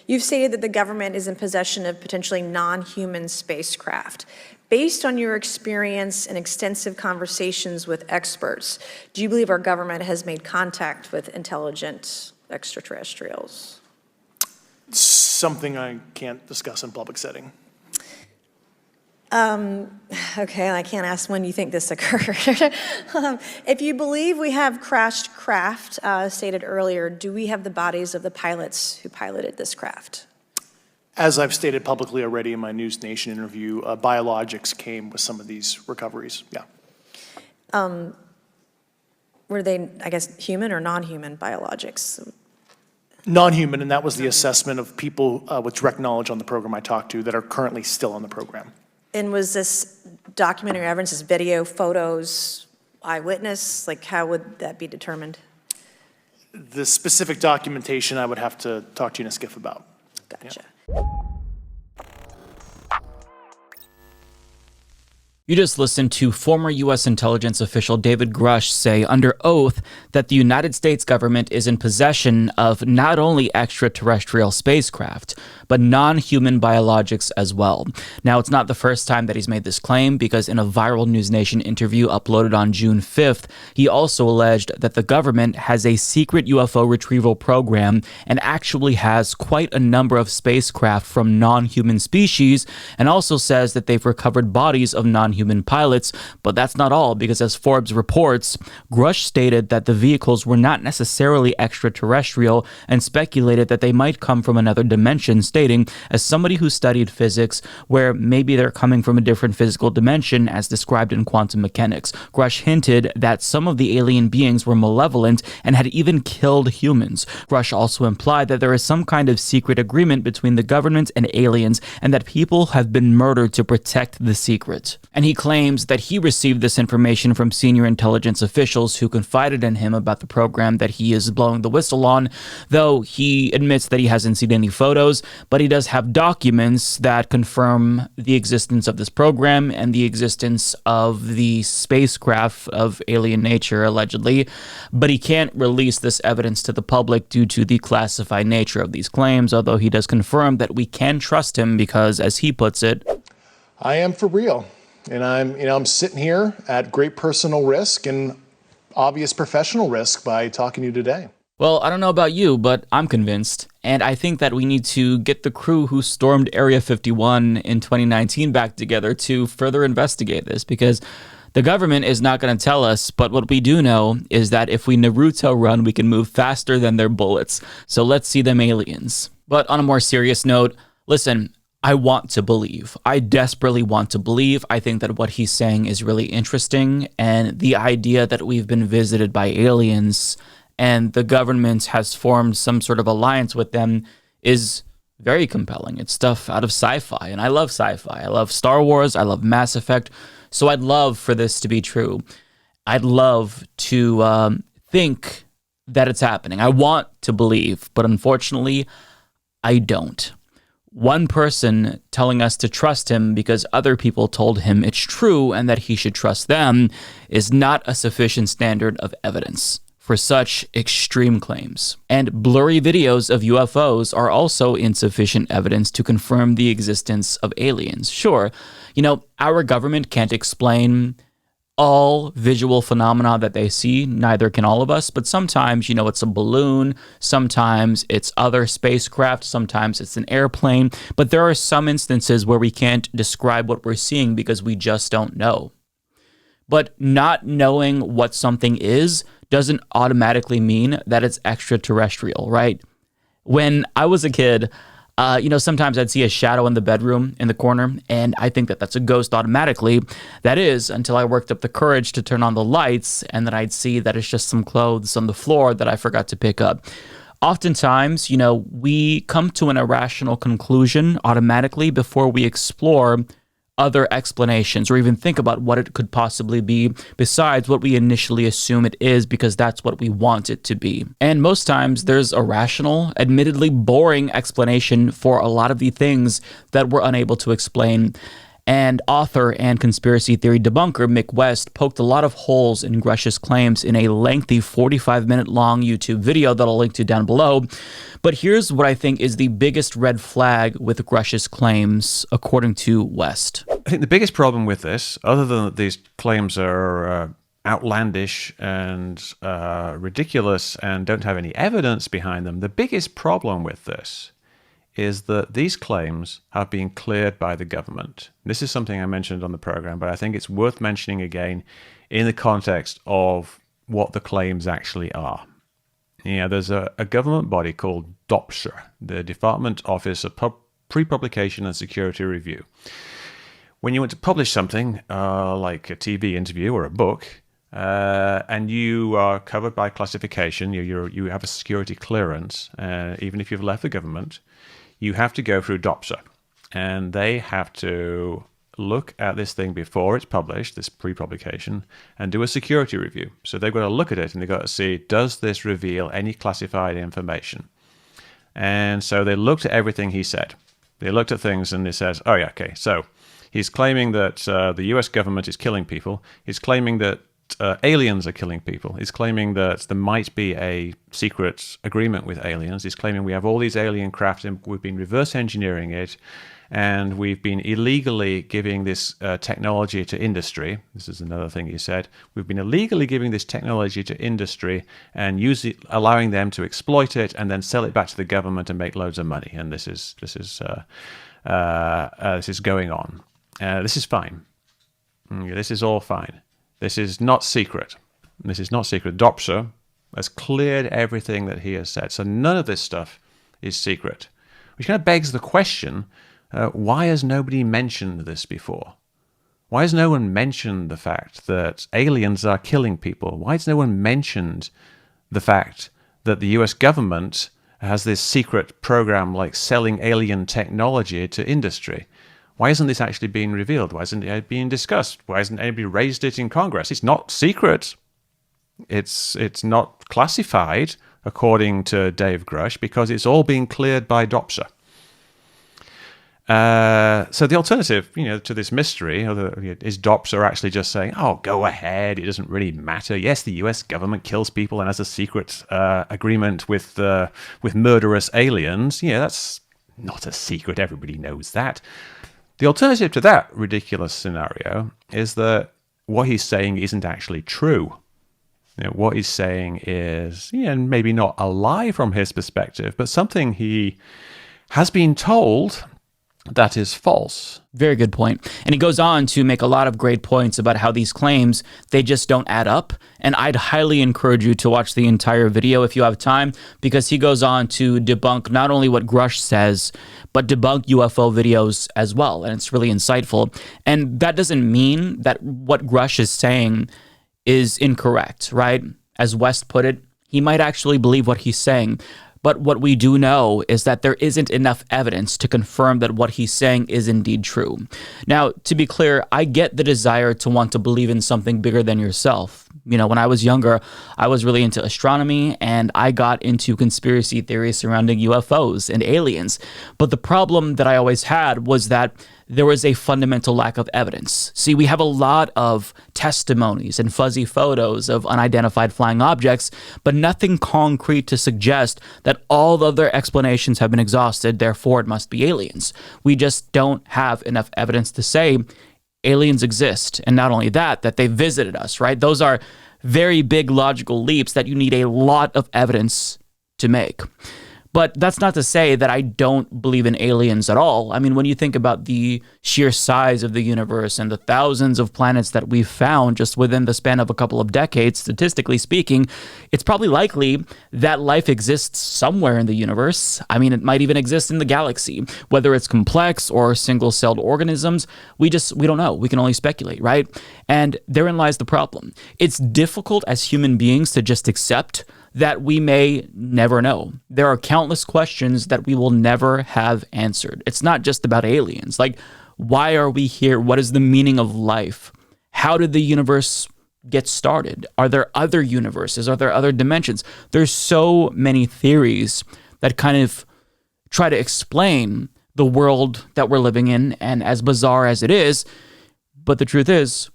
You've stated that the government is in possession of potentially non-human spacecraft. Based on your experience and extensive conversations with experts, do you believe our government has made contact with intelligent extraterrestrials? Something I can't discuss in public setting. Okay, I can't ask when you think this occurred. If you believe we have crashed craft, stated earlier, do we have the bodies of the pilots who piloted this craft? As I've stated publicly already in my NewsNation interview, biologics came with some of these recoveries, yeah. Were they, I guess, human or non-human biologics? Non-human, and that was the assessment of people with direct knowledge on the program I talked to that are currently still on the program. And was this documentary evidence, this video, photos, eyewitness? Like, how would that be determined? The specific documentation I would have to talk to you in a skiff about. Gotcha. Yeah. You just listened to former U.S. intelligence official David Grusch say under oath that the United States government is in possession of not only extraterrestrial spacecraft, but non-human biologics as well. Now, it's not the first time that he's made this claim, because in a viral NewsNation interview uploaded on June 5th, he also alleged that the government has a secret UFO retrieval program and actually has quite a number of spacecraft from non-human species, and also says that they've recovered bodies of non-human pilots. But that's not all, because as Forbes reports, Grusch stated that the vehicles were not necessarily extraterrestrial and speculated that they might come from another dimension, stating, as somebody who studied physics, where maybe they're coming from a different physical dimension as described in quantum mechanics. Grusch hinted that some of the alien beings were malevolent and had even killed humans. Grusch also implied that there is some kind of secret agreement between the government and aliens, and that people have been murdered to protect the secret. And he claims that he received this information from senior intelligence officials who confided in him about the program that he is blowing the whistle on, though he admits that he hasn't seen any photos, but he does have documents that confirm the existence of this program and the existence of the spacecraft of alien nature, allegedly. But he can't release this evidence to the public due to the classified nature of these claims, although he does confirm that we can trust him because, as he puts it, I am for real. And I'm sitting here at great personal risk and obvious professional risk by talking to you today. Well, I don't know about you, but I'm convinced. And I think that we need to get the crew who stormed Area 51 in 2019 back together to further investigate this, because the government is not going to tell us, but what we do know is that if we Naruto run, we can move faster than their bullets. So let's see them aliens. But on a more serious note, listen, I want to believe. I desperately want to believe. I think that what he's saying is really interesting, and the idea that we've been visited by aliens and the government has formed some sort of alliance with them is very compelling. It's stuff out of sci-fi, and I love sci-fi. I love Star Wars. I love Mass Effect. So I'd love for this to be true. I'd love to think that it's happening. I want to believe, but unfortunately, I don't. One person telling us to trust him because other people told him it's true and that he should trust them is not a sufficient standard of evidence for such extreme claims. And blurry videos of UFOs are also insufficient evidence to confirm the existence of aliens. Sure, our government can't explain all visual phenomena that they see, neither can all of us, but sometimes, it's a balloon, sometimes it's other spacecraft, sometimes it's an airplane, but there are some instances where we can't describe what we're seeing because we just don't know. But not knowing what something is doesn't automatically mean that it's extraterrestrial, right? When I was a kid, sometimes I'd see a shadow in the bedroom in the corner, and I think that that's a ghost automatically. That is, until I worked up the courage to turn on the lights, and then I'd see that it's just some clothes on the floor that I forgot to pick up. Oftentimes, we come to an irrational conclusion automatically before we explore other explanations or even think about what it could possibly be besides what we initially assume it is, because that's what we want it to be. And most times there's a rational, admittedly boring explanation for a lot of the things that we're unable to explain. And author and conspiracy theory debunker Mick West poked a lot of holes in Grusch's claims in a lengthy 45-minute long YouTube video that I'll link to down below. But here's what I think is the biggest red flag with Grusch's claims, according to West. I think the biggest problem with this, other than that these claims are outlandish and ridiculous and don't have any evidence behind them, the biggest problem with this is that these claims have been cleared by the government. This is something I mentioned on the program, but I think it's worth mentioning again in the context of what the claims actually are. There's a government body called DOPSR, the Department Office of Pre-Publication and Security Review. When you want to publish something, like a TV interview or a book, and you are covered by classification, you have a security clearance, even if you've left the government, you have to go through DOPSR, and they have to look at this thing before it's published, this pre-publication, and do a security review. So they've got to look at it and they've got to see, does this reveal any classified information? And so they looked at everything he said. They looked at things and they said, oh yeah, okay, so he's claiming that the US government is killing people. He's claiming that aliens are killing people. He's claiming that there might be a secret agreement with aliens. He's claiming we have all these alien craft and we've been reverse engineering it, and we've been illegally giving this technology to industry. This is another thing he said. We've been illegally giving this technology to industry and allowing them to exploit it and then sell it back to the government and make loads of money. And this is going on. This is fine. This is all fine. This is not secret. This is not secret. DOPSR has cleared everything that he has said. So none of this stuff is secret. Which kind of begs the question, why has nobody mentioned this before? Why has no one mentioned the fact that aliens are killing people? Why has no one mentioned the fact that the US government has this secret program like selling alien technology to industry? Why isn't this actually being revealed? Why isn't it being discussed? Why hasn't anybody raised it in Congress? It's not secret. It's not classified, according to Dave Grusch, because it's all being cleared by DOPSR. So the alternative, to this mystery is DOPSR actually just saying, "Oh, go ahead. It doesn't really matter. Yes, the U.S. government kills people and has a secret agreement with murderous aliens. Yeah, that's not a secret. Everybody knows that." The alternative to that ridiculous scenario is that what he's saying isn't actually true. What he's saying is, maybe not a lie from his perspective, but something he has been told that is false. Very good point. And he goes on to make a lot of great points about how these claims, they just don't add up. And I'd highly encourage you to watch the entire video if you have time, because he goes on to debunk not only what Grusch says, but debunk UFO videos as well. And it's really insightful. And that doesn't mean that what Grusch is saying is incorrect, right? As West put it, he might actually believe what he's saying. But what we do know is that there isn't enough evidence to confirm that what he's saying is indeed true. Now, to be clear, I get the desire to want to believe in something bigger than yourself. When I was younger, I was really into astronomy, and I got into conspiracy theories surrounding UFOs and aliens. But the problem that I always had was that there was a fundamental lack of evidence. See, we have a lot of testimonies and fuzzy photos of unidentified flying objects, but nothing concrete to suggest that all the other explanations have been exhausted, therefore it must be aliens. We just don't have enough evidence to say aliens exist. And not only that they visited us, right? Those are very big logical leaps that you need a lot of evidence to make. But that's not to say that I don't believe in aliens at all. I mean, when you think about the sheer size of the universe and the thousands of planets that we've found just within the span of a couple of decades, statistically speaking, it's probably likely that life exists somewhere in the universe. I mean, it might even exist in the galaxy. Whether it's complex or single-celled organisms, we don't know. We can only speculate, right? And therein lies the problem. It's difficult as human beings to just accept that we may never know. There are countless questions that we will never have answered. It's not just about aliens. Like, why are we here? What is the meaning of life? How did the universe get started? Are there other universes? Are there other dimensions? There's so many theories that kind of try to explain the world that we're living in, and as bizarre as it is, but the truth is,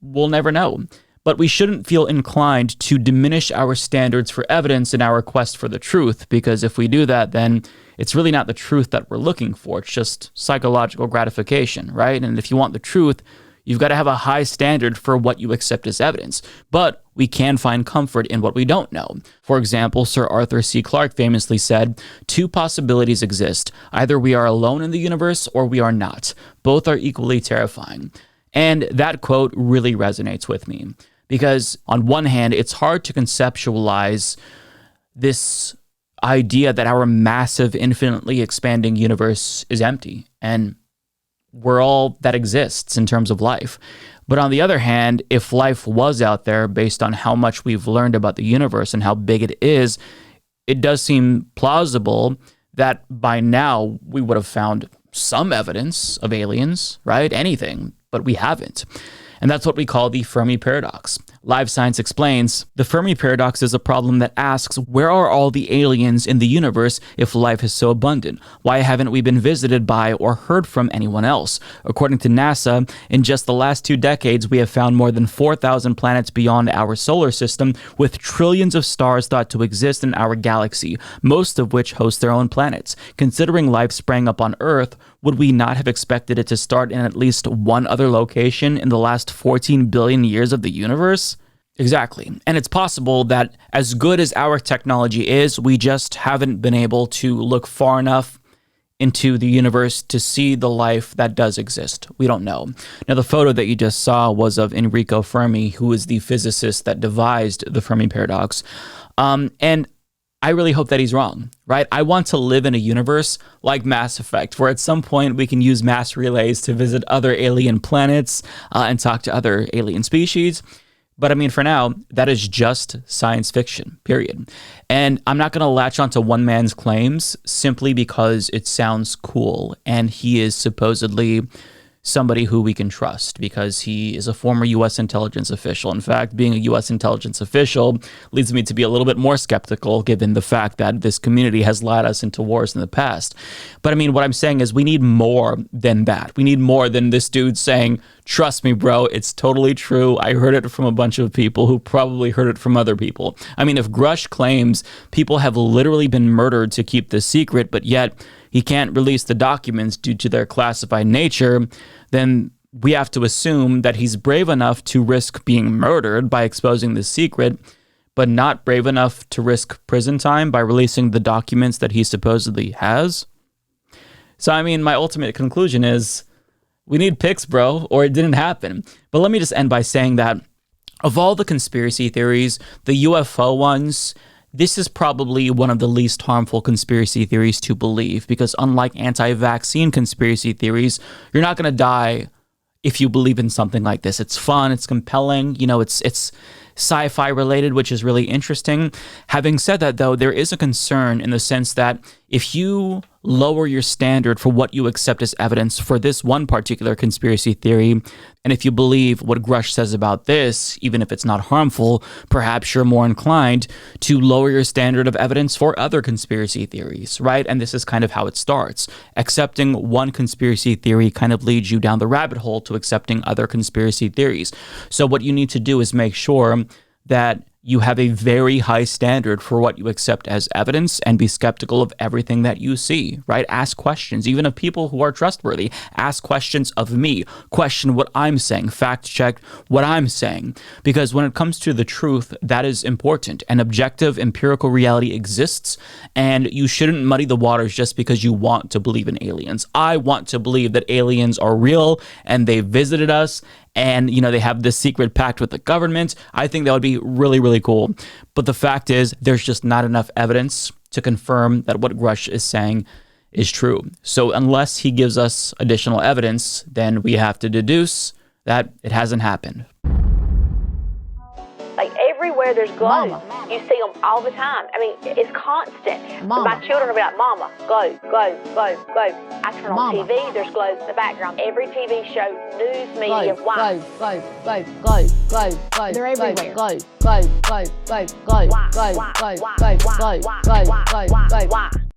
we'll never know. But we shouldn't feel inclined to diminish our standards for evidence in our quest for the truth, because if we do that, then it's really not the truth that we're looking for. It's just psychological gratification, right? And if you want the truth, you've got to have a high standard for what you accept as evidence. But we can find comfort in what we don't know. For example, Sir Arthur C. Clarke famously said, "Two possibilities exist. Either we are alone in the universe or we are not. Both are equally terrifying." And that quote really resonates with me. Because on one hand, it's hard to conceptualize this idea that our massive, infinitely expanding universe is empty and we're all that exists in terms of life. But on the other hand, if life was out there based on how much we've learned about the universe and how big it is, it does seem plausible that by now we would have found some evidence of aliens, right? Anything, but we haven't. And that's what we call the Fermi paradox. Live Science explains, the Fermi paradox is a problem that asks, where are all the aliens in the universe if life is so abundant? Why haven't we been visited by or heard from anyone else? According to NASA, in just the last 2 decades, we have found more than 4,000 planets beyond our solar system, with trillions of stars thought to exist in our galaxy, most of which host their own planets. Considering life sprang up on Earth, would we not have expected it to start in at least one other location in the last 14 billion years of the universe? Exactly. And it's possible that as good as our technology is, we just haven't been able to look far enough into the universe to see the life that does exist. We don't know. Now, the photo that you just saw was of Enrico Fermi, who is the physicist that devised the Fermi paradox. And I really hope that he's wrong, right? I want to live in a universe like Mass Effect, where at some point we can use mass relays to visit other alien planets and talk to other alien species. But I mean, for now, that is just science fiction, period. And I'm not going to latch onto one man's claims simply because it sounds cool and he is supposedly somebody who we can trust because he is a former U.S. intelligence official. In fact, being a U.S. intelligence official leads me to be a little bit more skeptical given the fact that this community has led us into wars in the past. But I mean, what I'm saying is we need more than that. We need more than this dude saying, trust me, bro, it's totally true. I heard it from a bunch of people who probably heard it from other people. I mean, if Grusch claims people have literally been murdered to keep this secret, but yet he can't release the documents due to their classified nature, then we have to assume that he's brave enough to risk being murdered by exposing the secret, but not brave enough to risk prison time by releasing the documents that he supposedly has. So, I mean, my ultimate conclusion is we need pics, bro, or it didn't happen. But let me just end by saying that of all the conspiracy theories, the UFO ones, this is probably one of the least harmful conspiracy theories to believe because unlike anti-vaccine conspiracy theories, you're not going to die if you believe in something like this. It's fun, it's compelling, you know, it's sci-fi related, which is really interesting. Having said that, though, there is a concern in the sense that if you lower your standard for what you accept as evidence for this one particular conspiracy theory, and if you believe what Grusch says about this, even if it's not harmful, perhaps you're more inclined to lower your standard of evidence for other conspiracy theories, right? And this is kind of how it starts. Accepting one conspiracy theory kind of leads you down the rabbit hole to accepting other conspiracy theories. So what you need to do is make sure that you have a very high standard for what you accept as evidence and be skeptical of everything that you see, right? Ask questions, even of people who are trustworthy. Ask questions of me. Question what I'm saying. Fact check what I'm saying. Because when it comes to the truth, that is important. An objective empirical reality exists, and you shouldn't muddy the waters just because you want to believe in aliens. I want to believe that aliens are real and they visited us and, you know, they have this secret pact with the government. I think that would be really, really cool. But the fact is, there's just not enough evidence to confirm that what Grusch is saying is true. So unless he gives us additional evidence, then we have to deduce that it hasn't happened. Like everywhere there's glows. You see them all the time. I mean, it's constant. My children will be like, Mama, glow, glow, glow, glow. I turn on TV, there's glows in the background. Every TV show, news media, glow, glow, glow, glow, glow, glow. They're everywhere. Glow, glow, glow, glow, glow, glow, glow, glow, glow, glow, glow, glow, glow.